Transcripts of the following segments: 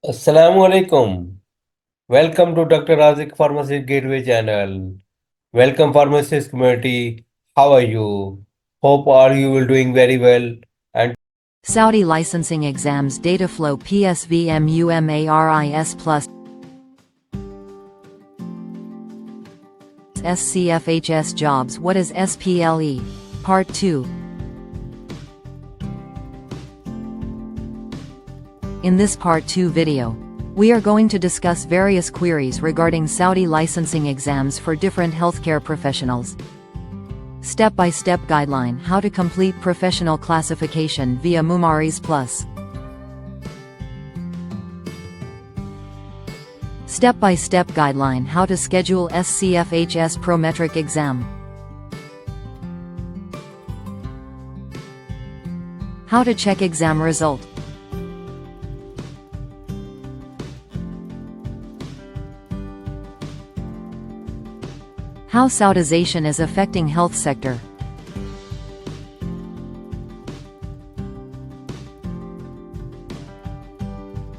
Assalamu alaikum. Welcome to Dr.Razziq Pharmacy Gateway channel. Welcome pharmacist community. How are you? Hope all you will doing very well. And Saudi licensing exams Dataflow PSV MUMARIS Plus SCFHS jobs. What is SPLE? Part 2. In this Part 2 video, we are going to discuss various queries regarding Saudi licensing exams for different healthcare professionals. Step-by-step guideline how to complete professional classification via MUMARIS Plus. Step-by-step guideline how to schedule SCFHS Prometric exam. How to check exam result. How Saudization is affecting health sector.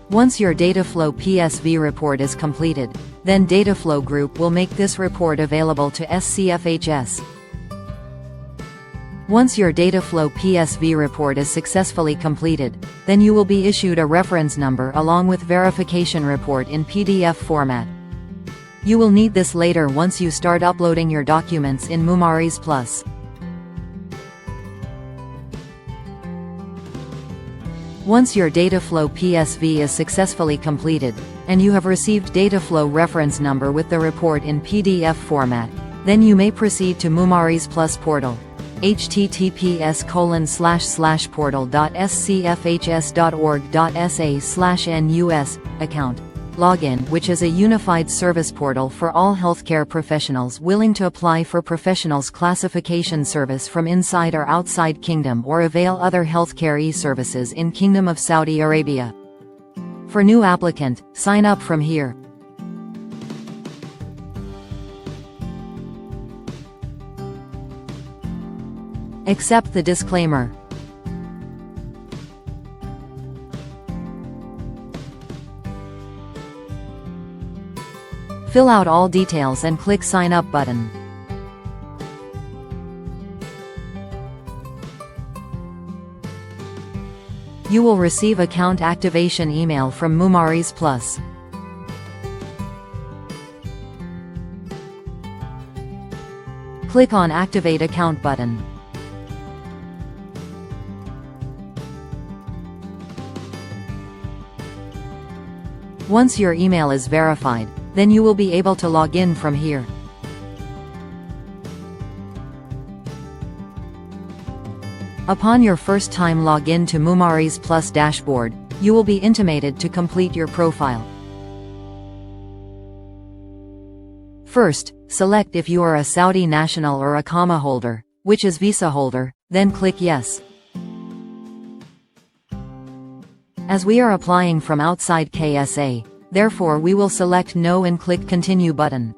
Once your Dataflow PSV report is completed, then Dataflow Group will make this report available to SCFHS. Once your Dataflow PSV report is successfully completed, then you will be issued a reference number along with verification report in PDF format. You will need this later once you start uploading your documents in MUMARIS Plus. Once your Dataflow PSV is successfully completed, and you have received Dataflow reference number with the report in PDF format, then you may proceed to MUMARIS Plus portal. https://portal.scfhs.org.sa/nus, account. Login, which is a unified service portal for all healthcare professionals willing to apply for professionals classification service from inside or outside Kingdom or avail other healthcare e-services in Kingdom of Saudi Arabia. For new applicant, sign up from here. Accept the disclaimer. Fill out all details and click Sign Up button. You will receive account activation email from MUMARIS Plus. Click on Activate Account button. Once your email is verified, then you will be able to log in from here. Upon your first time log in to MUMARIS Plus dashboard, you will be intimated to complete your profile. First, select if you are a Saudi national or Iqama holder, which is visa holder, then click Yes. As we are applying from outside KSA, therefore we will select No and click Continue button.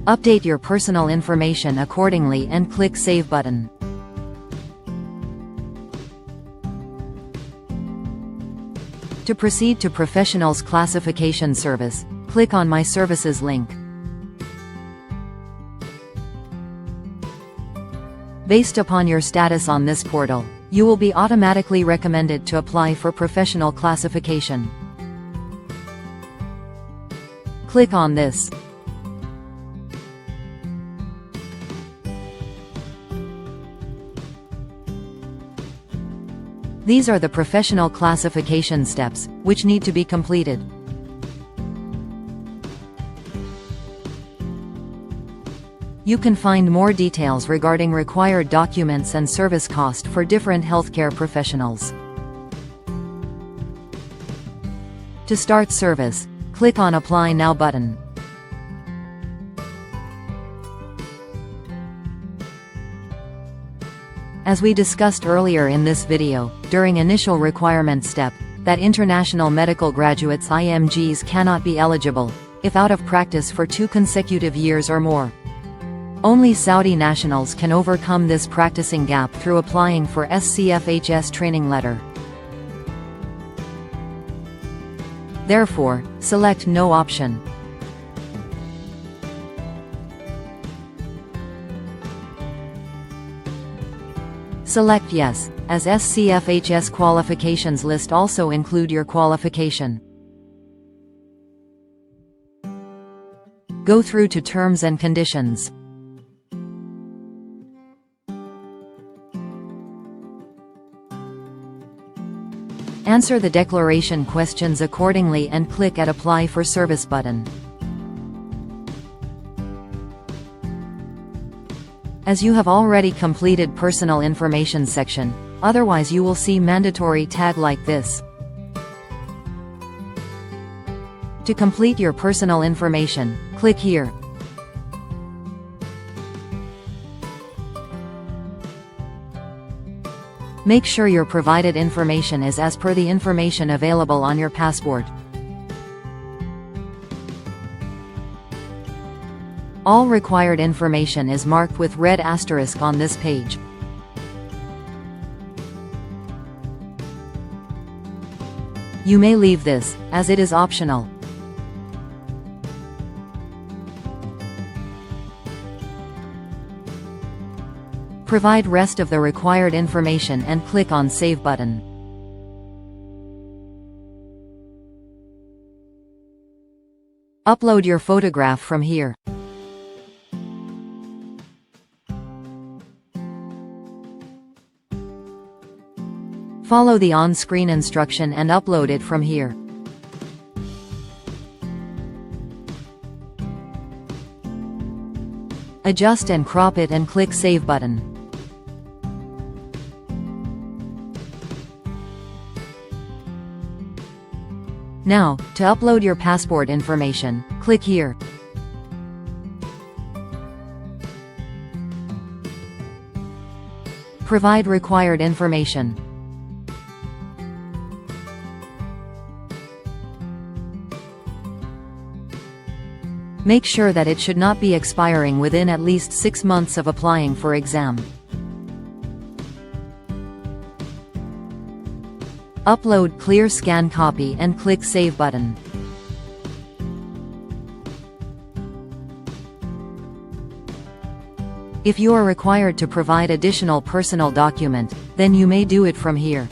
Update your personal information accordingly and click Save button. To proceed to Professionals Classification Service, click on My Services link. Based upon your status on this portal, you will be automatically recommended to apply for professional classification. Click on this. These are the professional classification steps, which need to be completed. You can find more details regarding required documents and service cost for different healthcare professionals. To start service, click on Apply Now button. As we discussed earlier in this video, during initial requirement step, that international medical graduates IMGs cannot be eligible, if out of practice for 2 consecutive years or more. Only Saudi nationals can overcome this practicing gap through applying for SCFHS training letter. Therefore, select No option. Select Yes, as SCFHS qualifications list also include your qualification. Go through to Terms and Conditions. Answer the declaration questions accordingly and click at Apply for Service button. As you have already completed personal information section, otherwise you will see mandatory tag like this. To complete your personal information, click here. Make sure your provided information is as per the information available on your passport. All required information is marked with red asterisk on this page. You may leave this, as it is optional. Provide rest of the required information and click on Save button. Upload your photograph from here. Follow the on-screen instruction and upload it from here. Adjust and crop it and click Save button. Now, to upload your passport information, click here. Provide required information. Make sure that it should not be expiring within at least 6 months of applying for exam. Upload clear scan copy and click Save button. If you are required to provide additional personal document, then you may do it from here.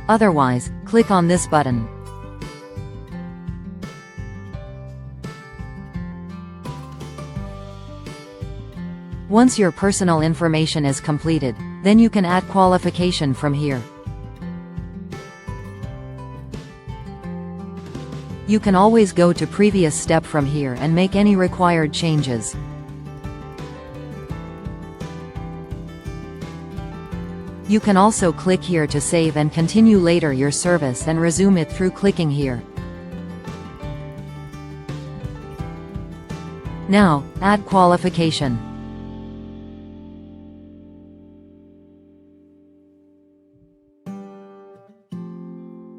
Otherwise, click on this button. Once your personal information is completed, then you can add qualification from here. You can always go to previous step from here and make any required changes. You can also click here to save and continue later your service and resume it through clicking here. Now, add qualification.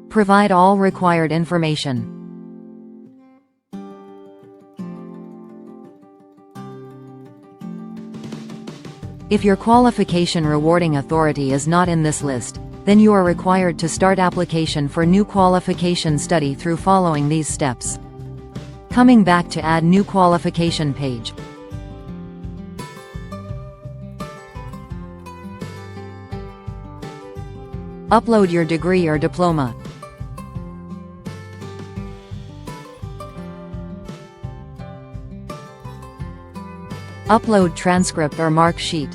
Provide all required information. If your qualification rewarding authority is not in this list, then you are required to start application for new qualification study through following these steps. Coming back to add new qualification page. Upload your degree or diploma. Upload transcript or mark sheet.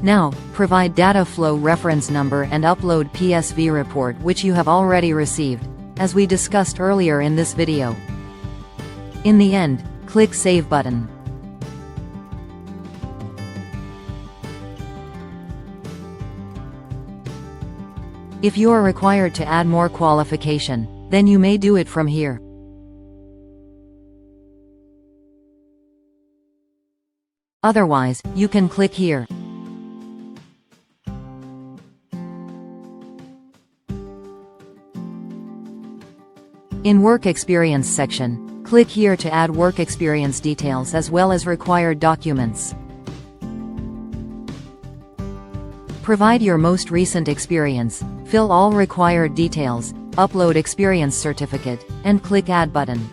Now, provide Dataflow reference number and upload PSV report which you have already received, as we discussed earlier in this video. In the end, click Save button. If you are required to add more qualification, then you may do it from here. Otherwise, you can click here. In Work Experience section, Click here to add work experience details as well as required documents. Provide your most recent experience, fill all required details, upload experience certificate, and click Add button.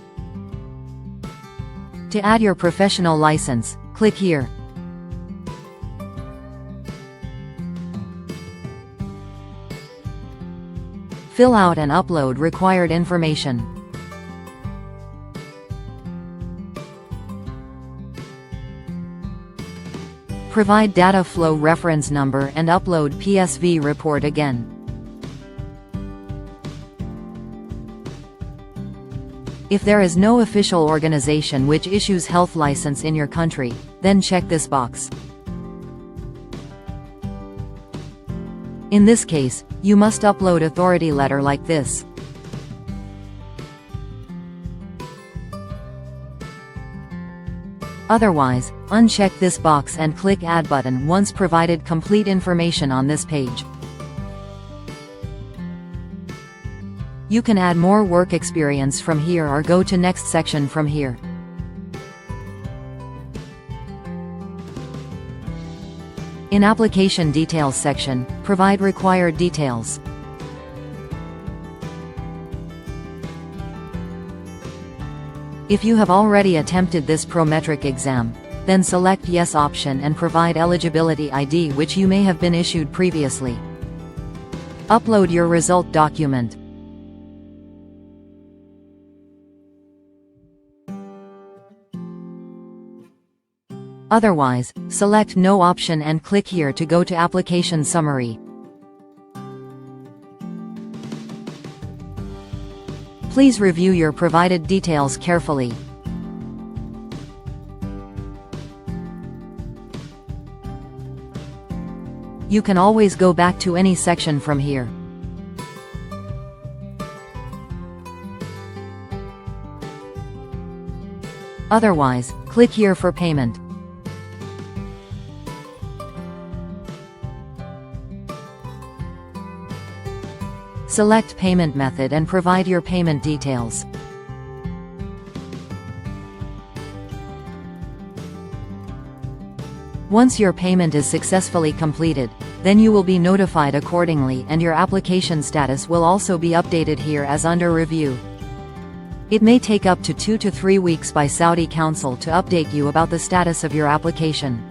To add your professional license, click here. Fill out and upload required information. Provide data flow reference number and upload PSV report again. If there is no official organization which issues health license in your country, then check this box. In this case, you must upload authority letter like this. Otherwise, uncheck this box and click Add button once provided complete information on this page. You can add more work experience from here or go to next section from here. In Application Details section, provide required details. If you have already attempted this Prometric exam, then select Yes option and provide eligibility ID which you may have been issued previously. Upload your result document. Otherwise, select No option and click here to go to Application Summary. Please review your provided details carefully. You can always go back to any section from here. Otherwise, click here for payment. Select payment method and provide your payment details. Once your payment is successfully completed, then you will be notified accordingly and your application status will also be updated here as under review. It may take up to 2 to 3 weeks by Saudi Council to update you about the status of your application.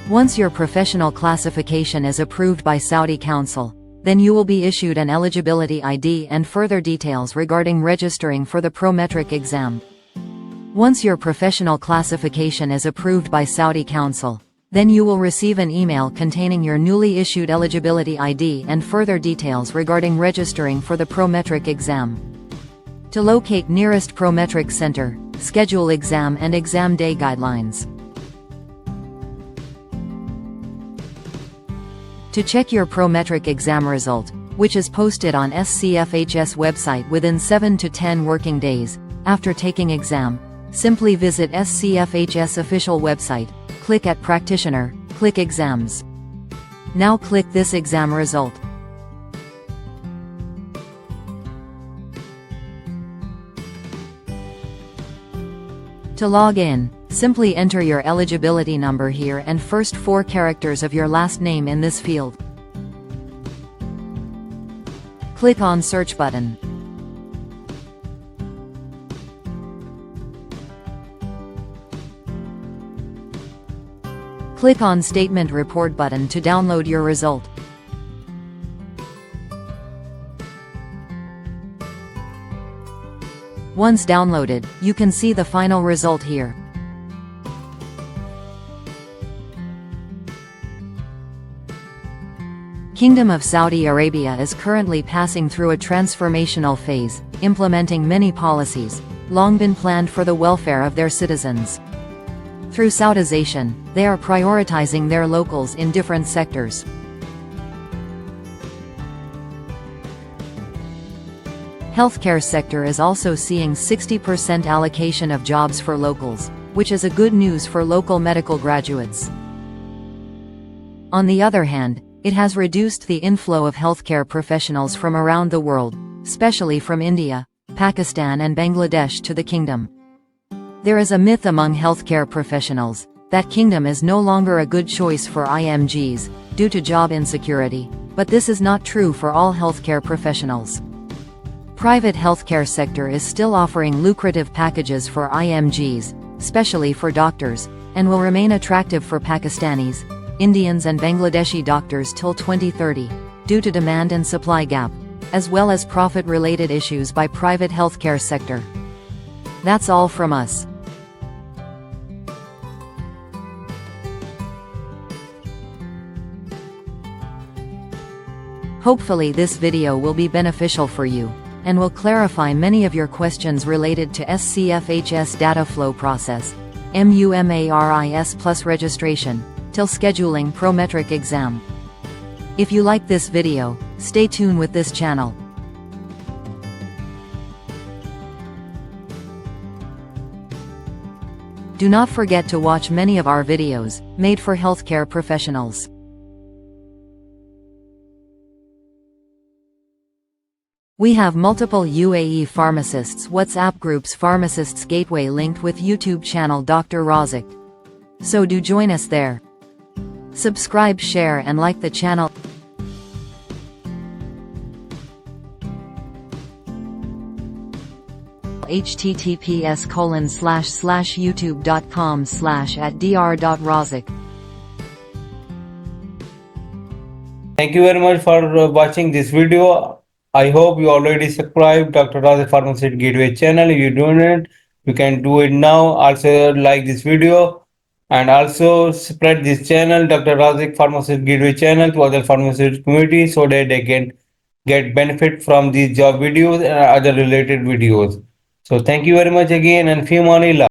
Once your professional classification is approved by Saudi Council, then you will be issued an eligibility ID and further details regarding registering for the Prometric exam. Once your professional classification is approved by Saudi Council, then you will receive an email containing your newly issued eligibility ID and further details regarding registering for the Prometric exam. To locate nearest Prometric center, schedule exam and exam day guidelines. To check your Prometric exam result, which is posted on SCFHS website within 7 to 10 working days after taking exam, simply visit SCFHS official website, click at Practitioner, click Exams. Now click this exam result. To log in, simply enter your eligibility number here and first 4 characters of your last name in this field. Click on Search button. Click on Statement Report button to download your result. Once downloaded, you can see the final result here. Kingdom of Saudi Arabia is currently passing through a transformational phase, implementing many policies, long been planned for the welfare of their citizens. Through Saudization, they are prioritizing their locals in different sectors. Healthcare sector is also seeing 60% allocation of jobs for locals, which is a good news for local medical graduates. On the other hand, it has reduced the inflow of healthcare professionals from around the world, especially from India, Pakistan and Bangladesh to the kingdom. There is a myth among healthcare professionals that kingdom is no longer a good choice for IMGs due to job insecurity, but this is not true for all healthcare professionals. Private healthcare sector is still offering lucrative packages for IMGs, especially for doctors, and will remain attractive for Pakistanis, Indians and Bangladeshi doctors till 2030, due to demand and supply gap, as well as profit-related issues by private healthcare sector. That's all from us. Hopefully this video will be beneficial for you, and will clarify many of your questions related to SCFHS data flow process, MUMARIS Plus registration, till scheduling Prometric exam. If you like this video, stay tuned with this channel. Do not forget to watch many of our videos, made for healthcare professionals. We have multiple UAE pharmacists WhatsApp groups, Pharmacists Gateway linked with YouTube channel Dr.Razziq. So do join us there. Subscribe, share and like the channel. https://youtube.com/@dr.razziq. Thank you very much for watching this video. I hope you already subscribed Dr. Razziq Pharmacist Gateway channel. If you don't, you can do it now. Also like this video and also spread this channel, Dr. Razziq Pharmacist Gateway channel, to other pharmacist community so that they can get benefit from these job videos and other related videos. So thank you very much again and Fi Amanillah.